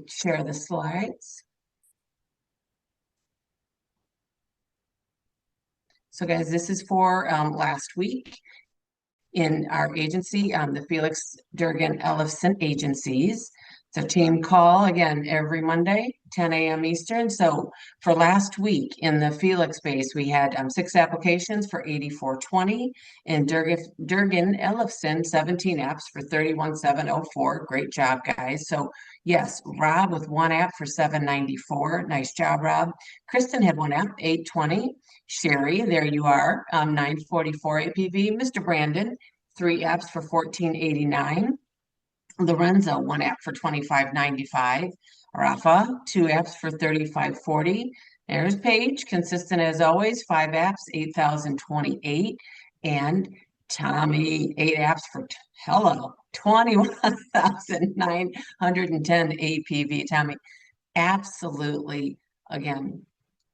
share the slides. So guys, this is for last week in our agency, the Felix Durgan Ellison agencies. It's a team call again every Monday, 10 a.m. Eastern. So for last week in the Felix base, we had 6 applications for 8420, and Durgan Ellison 17 apps for 31704. Great job, guys. So yes, Rob with 1 app for 794. Nice job, Rob. Kristen had 1 app, 820. Sherry, there you are, 944 APV. Mr. Brandon, 3 apps for 1489. Lorenzo, 1 app for 25.95. Rafa, 2 apps for 35.40. There's Paige, consistent as always, 5 apps, 8,028. And Tommy, 8 apps for hello, 21,910 APV. Tommy, absolutely, again,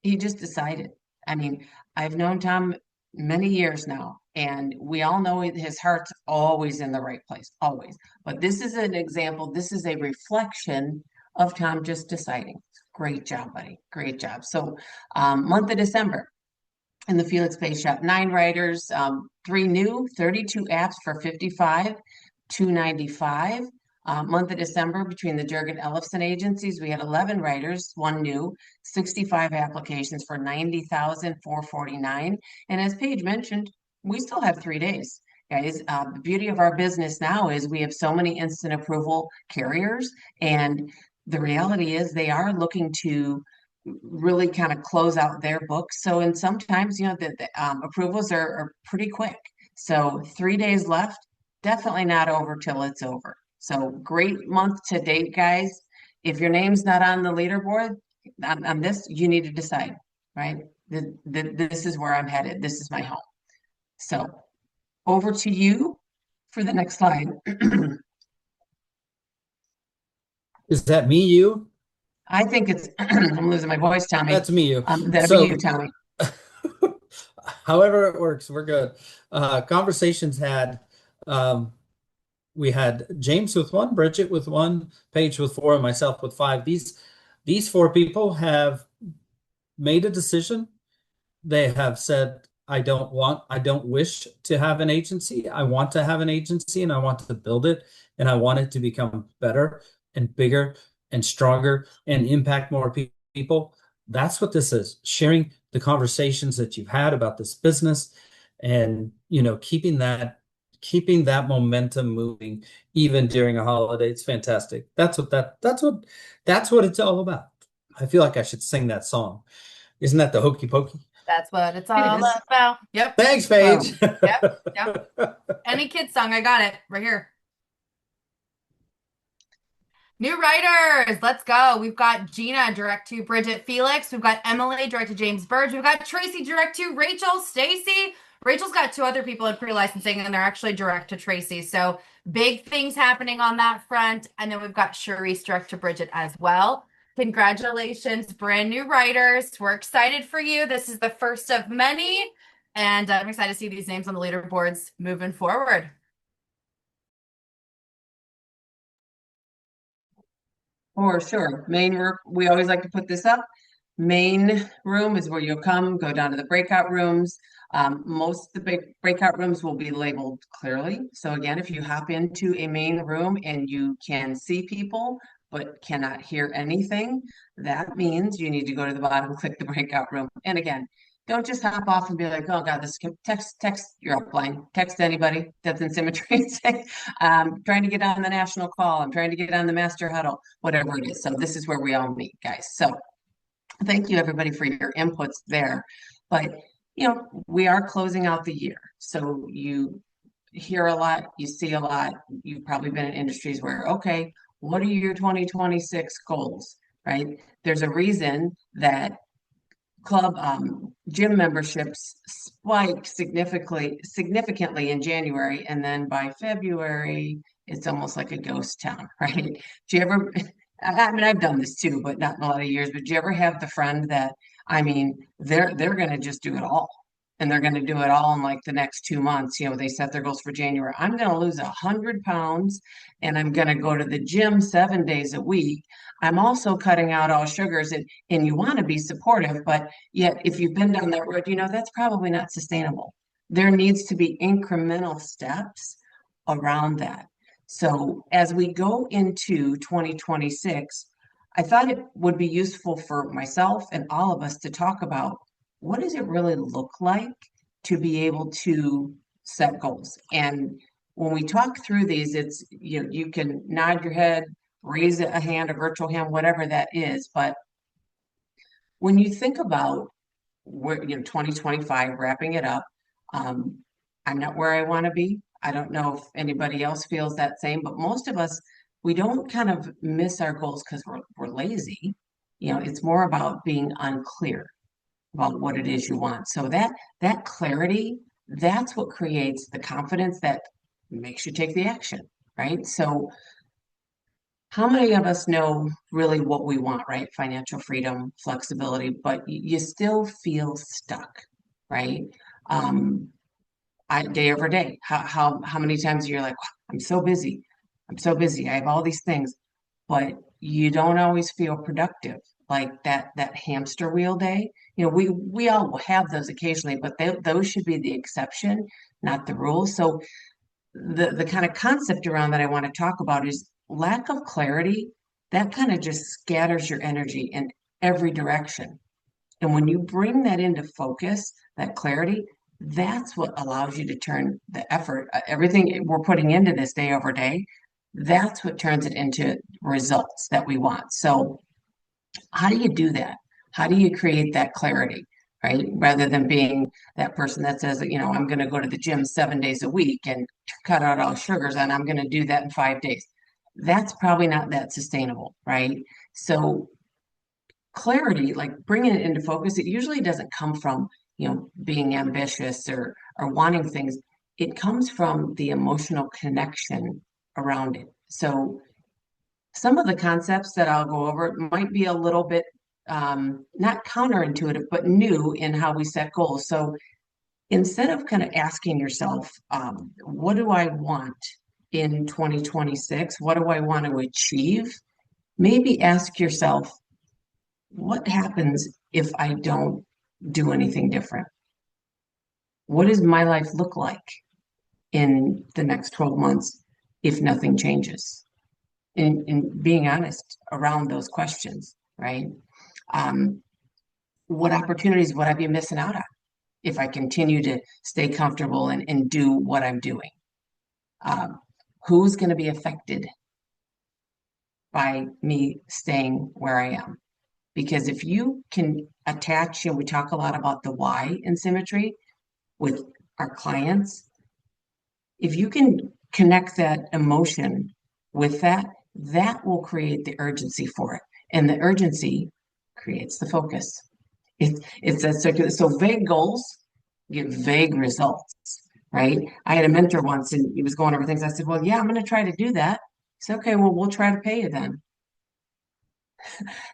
he just decided. I mean, I've known Tom many years now, and we all know his heart's always in the right place, always. But this is an example, this is a reflection of Tom just deciding. Great job, buddy. Great job. So, month of December in the Felix Base Shop, 9 writers, 3 new, 32 apps for 55, 295. Month of December between the Durgan Ellison agencies, we had 11 writers, 1 new, 65 applications for 90,449. And as Paige mentioned, we still have 3 days. Guys, the beauty of our business now is we have so many instant approval carriers, and the reality is they are looking to really kind of close out their books. So, and sometimes, the approvals are pretty quick. So 3 days left, definitely not over till it's over. So great month to date, guys. If your name's not on the leaderboard on this, you need to decide, right? This is where I'm headed. This is my home. So over to you for the next slide. Is that me, you? I think it's, I'm losing my voice, Tommy. That's me, you. That'll be you, Tommy. However it works, we're good. Conversations had, we had James with 1, Bridget with 1, Paige with 4, and myself with 5. These 4 people have made a decision. They have said, I don't wish to have an agency. I want to have an agency, and I want to build it, and I want it to become better and bigger and stronger and impact more people. That's what this is, sharing the conversations that you've had about this business, and keeping that momentum moving even during a holiday. It's fantastic. That's what it's all about. I feel like I should sing that song. Isn't that the Hokey Pokey? That's what it's all about. Yep. Thanks, Paige. Yep. Any kid song, I got it right here. New writers, let's go. We've got Gina direct to Bridget Felix. We've got Emily direct to James Burge. We've got Tracy direct to Rachel Stacy. Rachel's got 2 other people in pre-licensing, and they're actually direct to Tracy. So big things happening on that front. And then we've got Charisse direct to Bridget as well. Congratulations, brand new writers. We're excited for you. This is the first of many, and I'm excited to see these names on the leaderboards moving forward. For sure. Main room, we always like to put this up. Main room is where you'll come, go down to the breakout rooms. Most of the big breakout rooms will be labeled clearly. So again, if you hop into a main room and you can see people but cannot hear anything, that means you need to go to the bottom, click the breakout room. And again, don't just hop off and be like, oh God, this text your upline, text anybody that's in symmetry and say, I'm trying to get on the national call, I'm trying to get on the master huddle, whatever it is. So this is where we all meet, guys. So thank you everybody for your inputs there. But we are closing out the year. So you hear a lot, you see a lot. You've probably been in industries where, okay, what are your 2026 goals, right? There's a reason that club gym memberships spike significantly in January, and then by February it's almost like a ghost town, right? Do you ever, I mean, I've done this too, but not in a lot of years, but do you ever have the friend that, I mean, they're going to just do it all, and they're going to do it all in like the next 2 months. They set their goals for January. I'm going to lose 100 pounds and I'm going to go to the gym 7 days a week. I'm also cutting out all sugars, and you want to be supportive, but yet if you've been down that road, that's probably not sustainable. There needs to be incremental steps around that. So as we go into 2026, I thought it would be useful for myself and all of us to talk about, what does it really look like to be able to set goals? And when we talk through these, it's, you can nod your head, raise a hand, a virtual hand, whatever that is. But when you think about where, 2025, wrapping it up, I'm not where I want to be. I don't know if anybody else feels that same, but most of us, we don't kind of miss our goals because we're lazy. It's more about being unclear about what it is you want. So that clarity, that's what creates the confidence that makes you take the action, right? So how many of us know really what we want, right? Financial freedom, flexibility, but you still feel stuck, right? Day over day, how many times you're like, I'm so busy, I have all these things, but you don't always feel productive, like that hamster wheel day. We all have those occasionally, but those should be the exception, not the rule. So the kind of concept around that I want to talk about is lack of clarity. That kind of just scatters your energy in every direction. And when you bring that into focus, that clarity, that's what allows you to turn the effort, everything we're putting into this day over day, that's what turns it into results that we want. So how do you do that? How do you create that clarity, right? Rather than being that person that says, I'm going to go to the gym 7 days a week and cut out all sugars, and I'm going to do that in 5 days. That's probably not that sustainable, right? So clarity, like bringing it into focus, it usually doesn't come from, being ambitious or wanting things. It comes from the emotional connection around it. So some of the concepts that I'll go over might be a little bit not counterintuitive, but new in how we set goals. So instead of kind of asking yourself, what do I want in 2026? What do I want to achieve? Maybe ask yourself, what happens if I don't do anything different? What does my life look like in the next 12 months if nothing changes? In being honest around those questions, right? What opportunities would I be missing out on if I continue to stay comfortable and do what I'm doing? Who's going to be affected by me staying where I am? Because if you can attach, we talk a lot about the why in symmetry with our clients. If you can connect that emotion with that, that will create the urgency for it. And the urgency creates the focus. It's a circular. So vague goals get vague results, right? I had a mentor once and he was going over things. I said, well, yeah, I'm going to try to do that. He said, okay, well, we'll try to pay you then.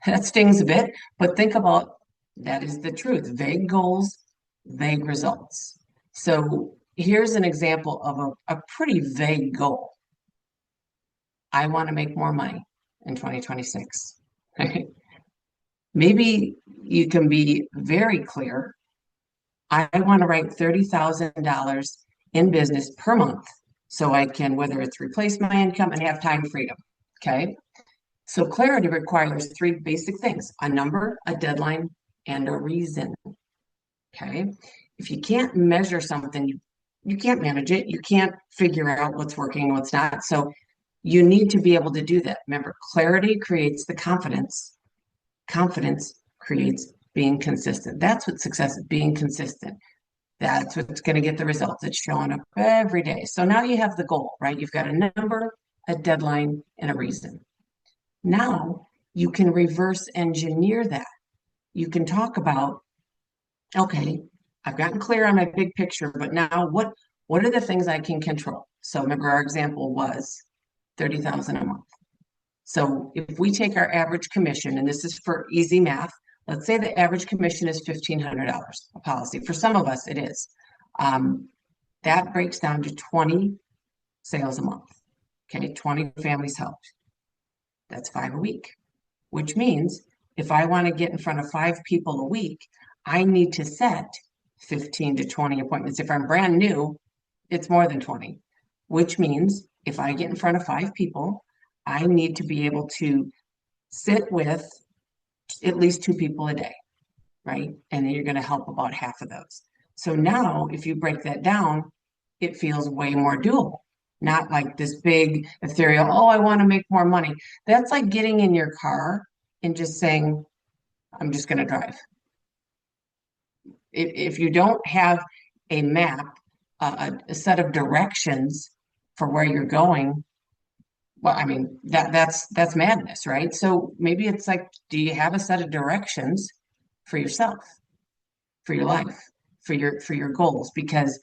That stings a bit, but think about that is the truth. Vague goals, vague results. So here's an example of a pretty vague goal. I want to make more money in 2026. Right? Maybe you can be very clear. I want to write $30,000 in business per month so I can, whether it's replace my income and have time freedom. Okay. So clarity requires three basic things: a number, a deadline, and a reason. Okay. If you can't measure something, you can't manage it. You can't figure out what's working and what's not. So you need to be able to do that. Remember, clarity creates the confidence. Confidence creates being consistent. That's what success is, being consistent. That's what's going to get the results. It's showing up every day. So now you have the goal, right? You've got a number, a deadline, and a reason. Now you can reverse engineer that. You can talk about, okay, I've gotten clear on my big picture, but now what are the things I can control? So remember our example was 30,000 a month. So if we take our average commission, and this is for easy math, let's say the average commission is $1,500 a policy. For some of us, it is. That breaks down to 20 sales a month. Okay, 20 families helped. That's 5 a week, which means if I want to get in front of 5 people a week, I need to set 15 to 20 appointments. If I'm brand new, it's more than 20, which means if I get in front of 5 people, I need to be able to sit with at least 2 people a day, right? And then you're going to help about half of those. So now, if you break that down, it feels way more doable. Not like this big ethereal, oh, I want to make more money. That's like getting in your car and just saying, I'm just going to drive. If you don't have a map, a set of directions for where you're going, well, I mean, that's madness, right? So maybe it's like, do you have a set of directions for yourself, for your life, for your goals? Because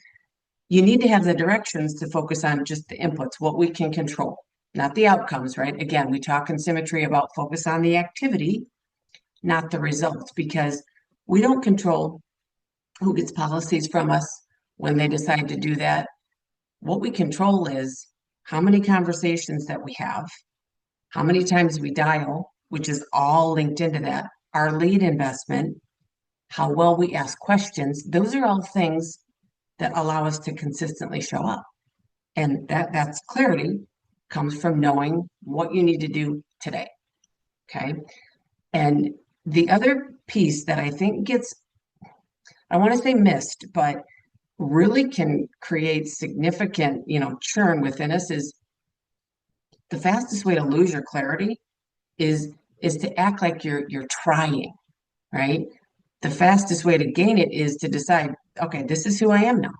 you need to have the directions to focus on just the inputs, what we can control, not the outcomes, right? Again, we talk in symmetry about focus on the activity, not the results, because we don't control who gets policies from us when they decide to do that. What we control is how many conversations that we have, how many times we dial, which is all linked into that, our lead investment, how well we ask questions. Those are all things that allow us to consistently show up. And that's clarity comes from knowing what you need to do today. Okay. And the other piece that I think gets, I want to say missed, but really can create significant, churn within us is the fastest way to lose your clarity is to act like you're trying, right? The fastest way to gain it is to decide, okay, this is who I am now.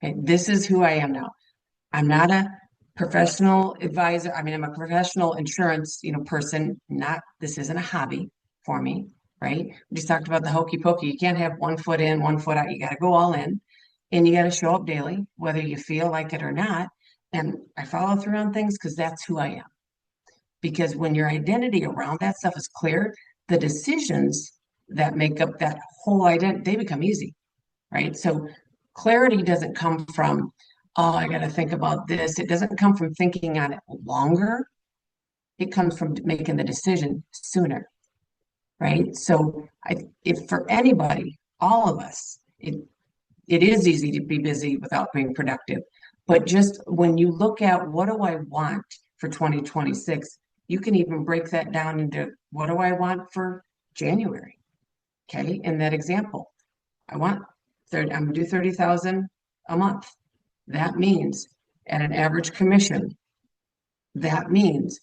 Okay, this is who I am now. I'm not a professional advisor. I mean, I'm a professional insurance, person. This isn't a hobby for me, right? We just talked about the hokey pokey. You can't have 1 foot in, 1 foot out. You got to go all in, and you got to show up daily, whether you feel like it or not. And I follow through on things because that's who I am. Because when your identity around that stuff is clear, the decisions that make up that whole identity, they become easy, right? So clarity doesn't come from, oh, I got to think about this. It doesn't come from thinking on it longer. It comes from making the decision sooner, right? So if for anybody, all of us, it is easy to be busy without being productive. But just when you look at what do I want for 2026, you can even break that down into what do I want for January? Okay, in that example, I'm gonna do 30,000 a month. That means at an average commission, that means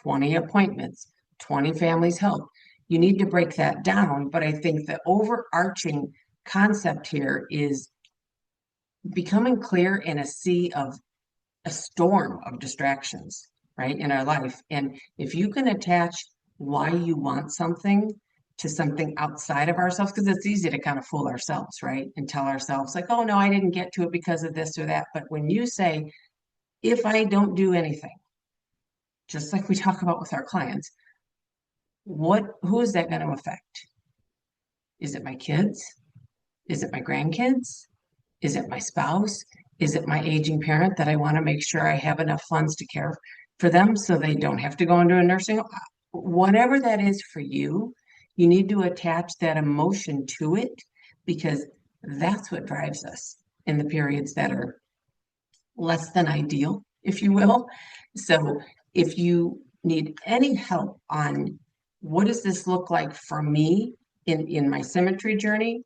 20 appointments, 20 families help. You need to break that down, but I think the overarching concept here is becoming clear in a sea of a storm of distractions, right, in our life. And if you can attach why you want something to something outside of ourselves, because it's easy to kind of fool ourselves, right? And tell ourselves, like, oh, no, I didn't get to it because of this or that. But when you say, if I don't do anything, just like we talk about with our clients, who is that going to affect? Is it my kids? Is it my grandkids? Is it my spouse? Is it my aging parent that I want to make sure I have enough funds to care for them so they don't have to go into a nursing home? Whatever that is for you, you need to attach that emotion to it because that's what drives us in the periods that are less than ideal, if you will. So if you need any help on what does this look like for me in my symmetry journey,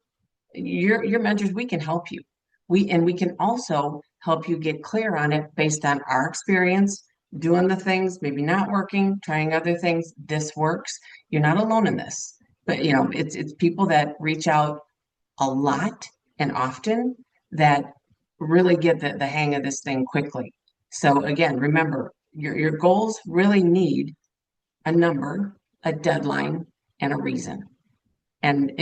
your mentors, we can help you. We can also help you get clear on it based on our experience, doing the things, maybe not working, trying other things. This works. You're not alone in this. But it's people that reach out a lot and often that really get the hang of this thing quickly. So again, remember, your goals really need a number, a deadline, and a reason. And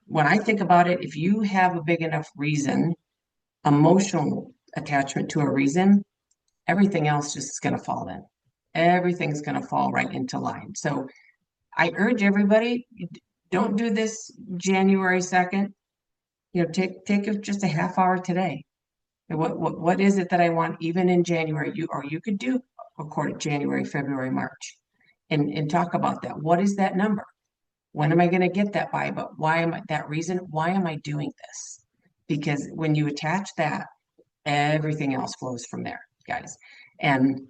when I think about it, if you have a big enough reason, emotional attachment to a reason, everything else just is going to fall in. Everything's going to fall right into line. So I urge everybody, Don't do this January 2nd. You know, take just a half hour today. And what is it that I want even in January? You could do a quarter January, February, March, and talk about that. What is that number? When am I going to get that by? But why am I that reason? Why am I doing this? Because when you attach that, everything else flows from there, guys. And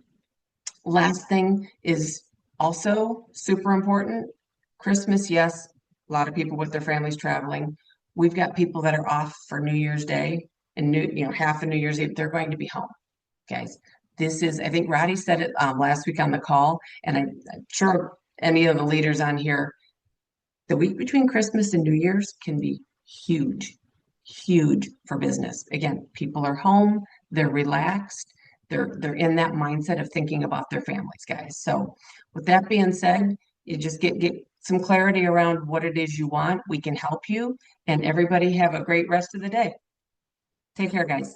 last thing is also super important. Christmas, yes, a lot of people with their families traveling. We've got people that are off for New Year's Day and half of New Year's Eve. They're going to be home, guys. This is, I think Roddy said it last week on the call, and I'm sure any of the leaders on here, the week between Christmas and New Year's can be huge, huge for business. Again, people are home, they're relaxed, they're in that mindset of thinking about their families, guys. So with that being said, you just get some clarity around what it is you want. We can help you, and everybody have a great rest of the day. Take care, guys.